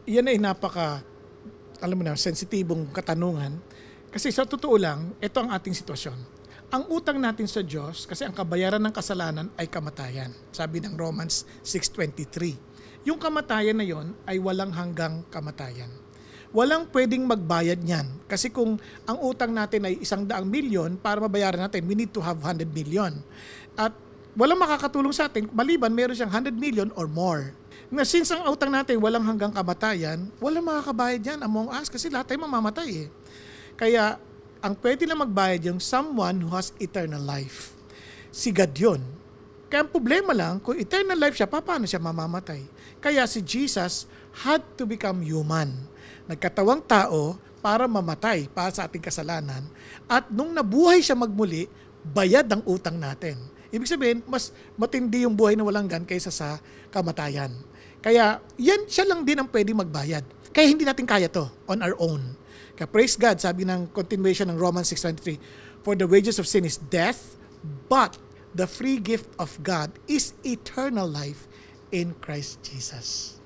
Yan ay napaka, alam mo na, sensitibong katanungan. Kasi sa totoo lang, ito ang ating sitwasyon. Ang utang natin sa Diyos, kasi ang kabayaran ng kasalanan ay kamatayan. Sabi ng Romans 6:23. Yung kamatayan na yon ay walang hanggang kamatayan. Walang pwedeng magbayad niyan. Kasi kung ang utang natin ay 100 milyon, para mabayaran natin, we need to have 100 million. At walang makakatulong sa atin, maliban meron siyang 100 million or more. Na since ang utang natin walang hanggang kamatayan, walang makakabayad yan among us kasi lahat tayo mamamatay eh. Kaya ang pwede lang magbayad yung someone who has eternal life. Si God yun. Kaya ang problema lang, kung eternal life siya, paano siya mamamatay? Kaya si Jesus had to become human. Nagkatawang tao para mamatay para sa ating kasalanan. At nung nabuhay siya magmuli, bayad ang utang natin. Ibig sabihin, mas matindi yung buhay na walang gan kaysa sa kamatayan. Kaya yan siya lang din ang pwede magbayad. Kaya hindi natin kaya to on our own. Kaya praise God, sabi ng continuation ng Romans 6:23, for the wages of sin is death, but the free gift of God is eternal life in Christ Jesus.